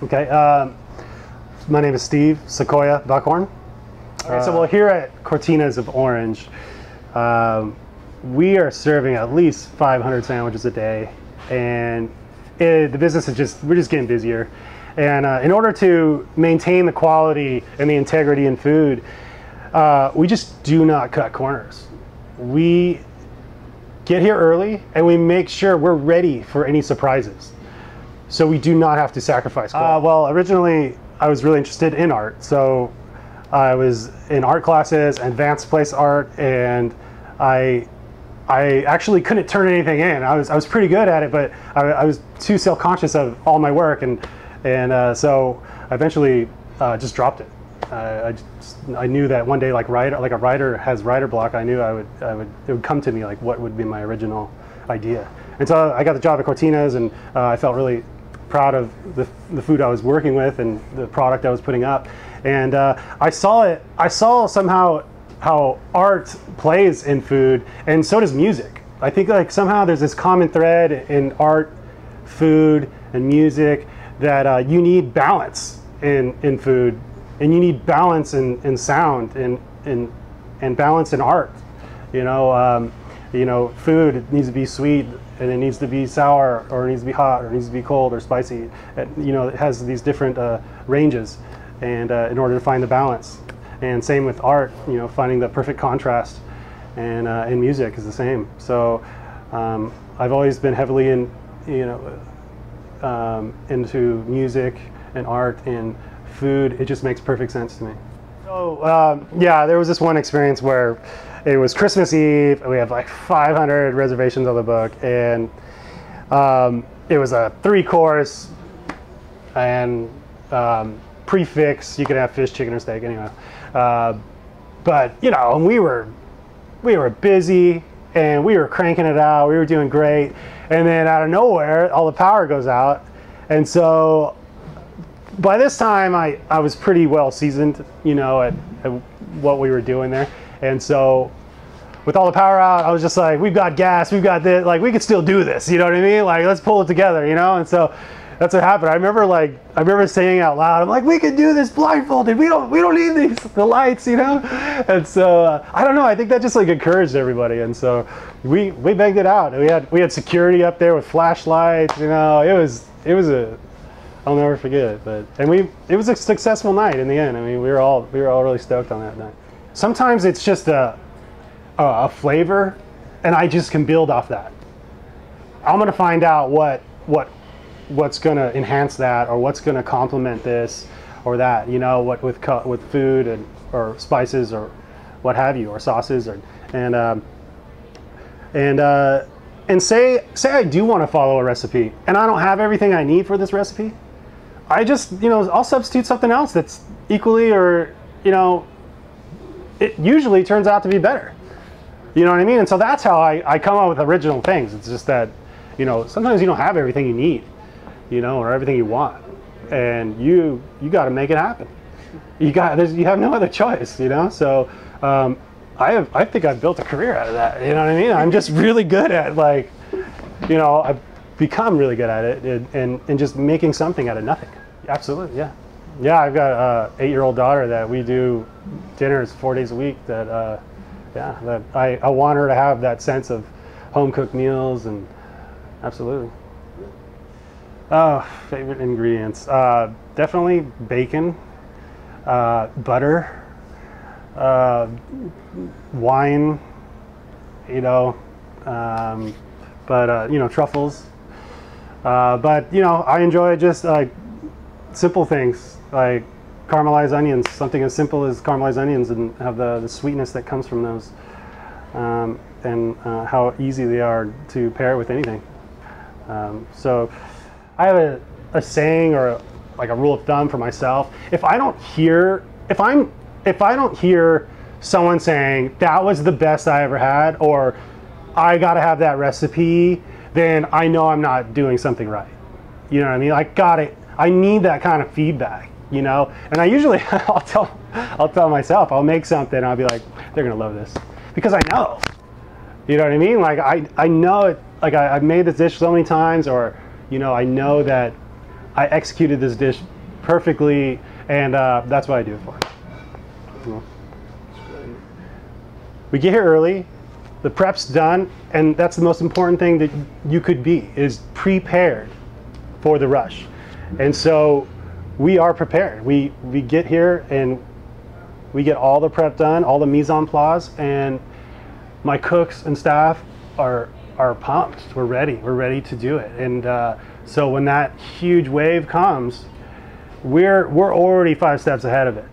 Okay, my name is Steve Sequoia Buckhorn. Okay, so well, here at Cortinas of Orange, we are serving at least 500 sandwiches a day, and the business is we're just getting busier. And in order to maintain the quality and the integrity in food, we just do not cut corners. We get here early and we make sure we're ready for any surprises. So we do not have to sacrifice quality. Well, originally I was really interested in art. So I was in art classes, advanced place art, and I actually couldn't turn anything in. I was pretty good at it, but I was too self-conscious of all my work, and so I eventually just dropped it. I knew that one day, like a writer has writer block, I knew it would come to me like what would be my original idea. And so I got the job at Cortinas, and I felt really proud of the food I was working with and the product I was putting up. And I saw somehow how art plays in food, and so does music. I think like somehow there's this common thread in art, food, and music that you need balance in food, and you need balance in sound and balance in art. You know, food needs to be sweet, and it needs to be sour, or it needs to be hot, or it needs to be cold or spicy. You know, it has these different ranges, and in order to find the balance. And same with art, you know, finding the perfect contrast, and in music is the same. So I've always been heavily into music and art and food. It just makes perfect sense to me. So yeah, there was this one experience where it was Christmas Eve, and we had like 500 reservations on the book, and it was a 3-course and prefix. You could have fish, chicken, or steak, anyway. But you know, we were busy, and we were cranking it out. We were doing great, and then out of nowhere, all the power goes out, and so by this time, I was pretty well seasoned, you know, at what we were doing there. And so with all the power out, I was just like, we've got gas, we've got this, like we could still do this, you know what I mean? Like, let's pull it together, you know? And so that's what happened. I remember saying out loud, I'm like, we can do this blindfolded. We don't need the lights, you know? And so I don't know, I think that just like encouraged everybody. And so we begged it out. We had security up there with flashlights, you know. It was I'll never forget it. It was a successful night in the end. I mean, we were all really stoked on that night. Sometimes it's just a flavor, and I just can build off that. I'm gonna find out what's gonna enhance that, or what's gonna complement this or that. You know, what with food or spices or what have you, or sauces, and say I do want to follow a recipe, and I don't have everything I need for this recipe. I just, you know, I'll substitute something else that's equally, or, you know, it usually turns out to be better. You know what I mean? And so that's how I come up with original things. It's just that, you know, sometimes you don't have everything you need, you know, or everything you want, and you got to make it happen. You have no other choice, you know. So I think I've built a career out of that. You know what I mean? I'm just really good at, like, you know, I've become really good at it, and just making something out of nothing. Absolutely, yeah. Yeah, I've got an 8-year-old daughter that we do dinners 4 days a week. That I want her to have that sense of home cooked meals, and absolutely. Oh, favorite ingredients, definitely bacon, butter, wine, you know, but you know, truffles. But you know, I enjoy just like simple things like caramelized onions, something as simple as caramelized onions, and have the sweetness that comes from those, and how easy they are to pair with anything. So I have a saying, or like a rule of thumb for myself. If I don't hear someone saying that was the best I ever had, or I gotta have that recipe, then I know I'm not doing something right. You know what I mean? I need that kind of feedback, you know? And I usually, I'll tell myself, I'll make something, and I'll be like, they're gonna love this. Because I know, you know what I mean? Like, I know it, like I've made this dish so many times, or, you know, I know that I executed this dish perfectly, and that's what I do it for. We get here early, the prep's done, and that's the most important thing that you could be, is prepared for the rush. And so we are prepared. We get here and we get all the prep done, all the mise en place, and my cooks and staff are pumped. We're ready to do it. And so when that huge wave comes, we're already 5 steps ahead of it.